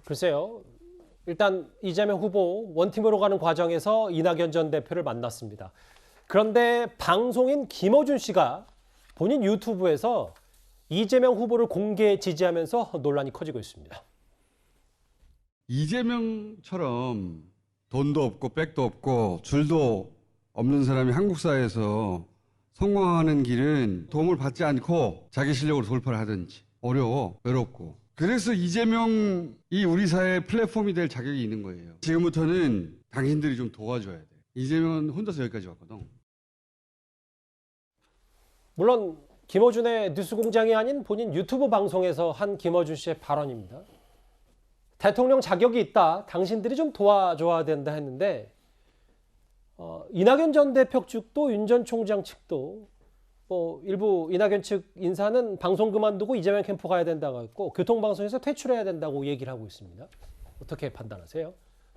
글쎄요. 일단 이재명 후보 원팀으로 가는 과정에서 이낙연 전 대표를 만났습니다. 그런데 방송인 김어준 씨가 본인 유튜브에서 이재명 후보를 공개 지지하면서 논란이 커지고 있습니다. 이재명처럼 돈도 없고 백도 없고 줄도 없는 사람이 한국 사회에서 성공하는 길은 도움을 받지 않고 자기 실력으로 돌파를 하든지 어려워, 외롭고. 그래서 이재명이 우리 사회의 플랫폼이 될 자격이 있는 거예요. 지금부터는 당신들이 좀 도와줘야 돼. 이재명은 혼자서 여기까지 왔거든. 물론 김어준의 뉴스공장이 아닌 본인 유튜브 방송에서 한 김어준 씨의 발언입니다. 대통령 자격이 있다. 당신들이 좀 도와줘야 된다 했는데 이낙연 전 대표 측도 윤 전 총장 측도 일부 이낙연 측 인사는 방송 그만두고 이재명 캠프 가야 된다고 했고 교통방송에서 퇴출해야 된다고 얘기를 하고 있습니다. 어떻게 판단하세요?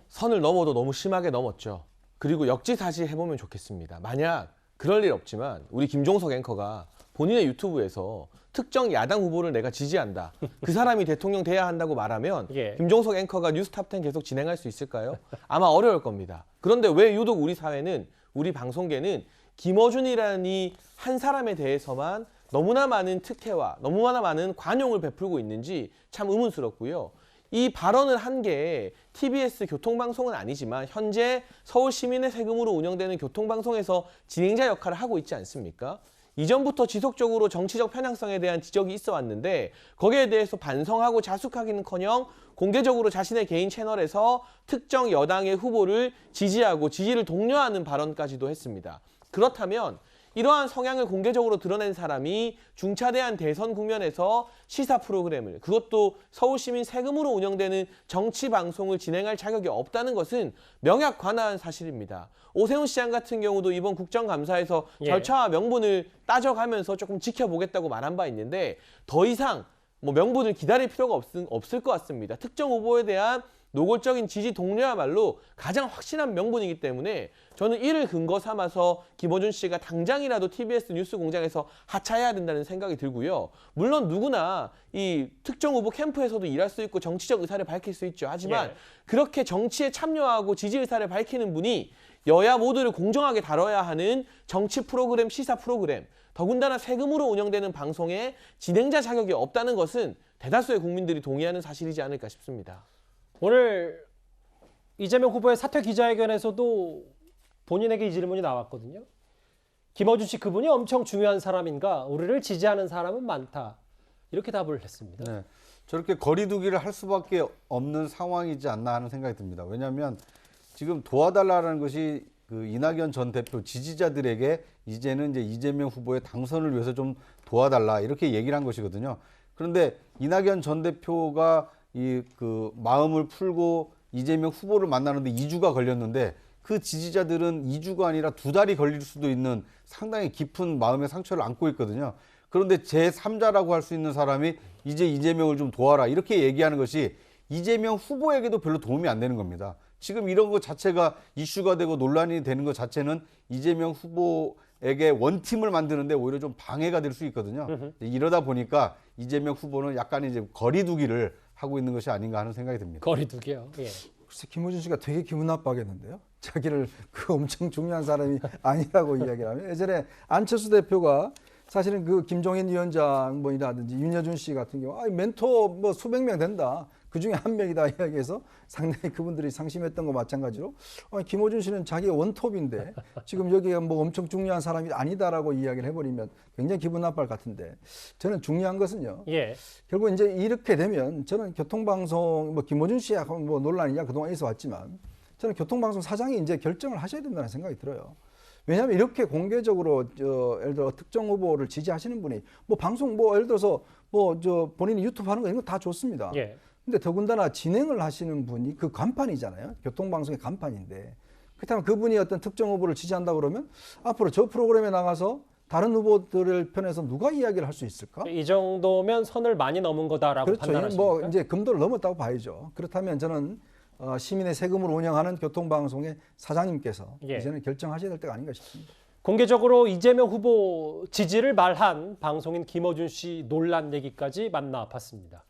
선을 넘어도 너무 심하게 넘었죠. 그리고 역지사지 해보면 좋겠습니다. 만약 그럴 일 없지만 우리 김종석 앵커가 본인의 유튜브에서 특정 야당 후보를 내가 지지한다. 그 사람이 대통령 돼야 한다고 말하면 예. 김종석 앵커가 뉴스탑10 계속 진행할 수 있을까요? 아마 어려울 겁니다. 그런데 왜 유독 우리 사회는, 우리 방송계는 김어준이라는 이 한 사람에 대해서만 너무나 많은 특혜와 너무나 많은 관용을 베풀고 있는지 참 의문스럽고요. 이 발언을 한 게 TBS 교통방송은 아니지만 현재 서울 시민의 세금으로 운영되는 교통방송에서 진행자 역할을 하고 있지 않습니까? 이전부터 지속적으로 정치적 편향성에 대한 지적이 있어 왔는데 거기에 대해서 반성하고 자숙하기는커녕 공개적으로 자신의 개인 채널에서 특정 여당의 후보를 지지하고 지지를 독려하는 발언까지도 했습니다. 그렇다면 이러한 성향을 공개적으로 드러낸 사람이 중차대한 대선 국면에서 시사 프로그램을, 그것도 서울시민 세금으로 운영되는 정치 방송을 진행할 자격이 없다는 것은 명약관화한 사실입니다. 오세훈 시장 같은 경우도 이번 국정감사에서 절차와 명분을 따져가면서 조금 지켜보겠다고 말한 바 있는데 더 이상 명분을 기다릴 필요가 없을 것 같습니다. 특정 후보에 대한 노골적인 지지 독려야말로 가장 확실한 명분이기 때문에 저는 이를 근거 삼아서 김어준 씨가 당장이라도 TBS 뉴스공장에서 하차해야 된다는 생각이 들고요. 물론 누구나 이 특정 후보 캠프에서도 일할 수 있고 정치적 의사를 밝힐 수 있죠. 하지만 그렇게 정치에 참여하고 지지 의사를 밝히는 분이 여야 모두를 공정하게 다뤄야 하는 정치 프로그램, 시사 프로그램, 더군다나 세금으로 운영되는 방송에 진행자 자격이 없다는 것은 대다수의 국민들이 동의하는 사실이지 않을까 싶습니다. 오늘 이재명 후보의 사퇴 기자회견에서도 본인에게 이 질문이 나왔거든요. 김어준 씨 그분이 엄청 중요한 사람인가? 우리를 지지하는 사람은 많다. 이렇게 답을 했습니다. 네, 저렇게 거리두기를 할 수밖에 없는 상황이지 않나 하는 생각이 듭니다. 왜냐하면 지금 도와달라는 것이 그 이낙연 전 대표 지지자들에게 이제는 이제 이재명 후보의 당선을 위해서 좀 도와달라 이렇게 얘기를 한 것이거든요. 그런데 이낙연 전 대표가 그 마음을 풀고 이재명 후보를 만나는데 2주가 걸렸는데 그 지지자들은 2주가 아니라 2달이 걸릴 수도 있는 상당히 깊은 마음의 상처를 안고 있거든요. 그런데 제3자라고 할 수 있는 사람이 이제 이재명을 좀 도와라 이렇게 얘기하는 것이 이재명 후보에게도 별로 도움이 안 되는 겁니다. 지금 이런 것 자체가 이슈가 되고 논란이 되는 것 자체는 이재명 후보에게 원팀을 만드는데 오히려 좀 방해가 될 수 있거든요. 이러다 보니까 이재명 후보는 약간 이제 거리두기를 하고 있는 것이 아닌가 하는 생각이 듭니다. 거리두기요. 예. 글쎄 김어준 씨가 되게 기분 나빠하겠는데요. 자기를 그 엄청 중요한 사람이 아니라고 이야기를 하면 예전에 안철수 대표가 사실은 그 김종인 위원장 뭐이라든지 윤여준 씨 같은 경우 멘토 수백 명 된다. 그 중에 한 명이다 이야기해서 상당히 그분들이 상심했던 거 마찬가지로 김어준 씨는 자기 원톱인데 지금 여기가 엄청 중요한 사람이 아니다라고 이야기를 해버리면 굉장히 기분 나쁠 것 같은데 저는 중요한 것은요. 결국 이제 이렇게 되면 저는 교통방송 김어준 씨야 논란이냐 그동안 있어 왔지만 저는 교통방송 사장이 이제 결정을 하셔야 된다는 생각이 들어요. 왜냐하면 이렇게 공개적으로 예를 들어 특정 후보를 지지하시는 분이 방송 예를 들어서 본인이 유튜브 하는 거 이런 거 다 좋습니다. 근데 더군다나 진행을 하시는 분이 그 간판이잖아요. 교통방송의 간판인데. 그렇다면 그분이 어떤 특정 후보를 지지한다 그러면 앞으로 저 프로그램에 나가서 다른 후보들을 편에서 누가 이야기를 할 수 있을까? 이 정도면 선을 많이 넘은 거다라고 판단하십니까? 이제 금도를 넘었다고 봐야죠. 그렇다면 저는 시민의 세금으로 운영하는 교통방송의 사장님께서 이제는 결정하셔야 될 때가 아닌가 싶습니다. 공개적으로 이재명 후보 지지를 말한 방송인 김어준 씨 논란 얘기까지 만나봤습니다.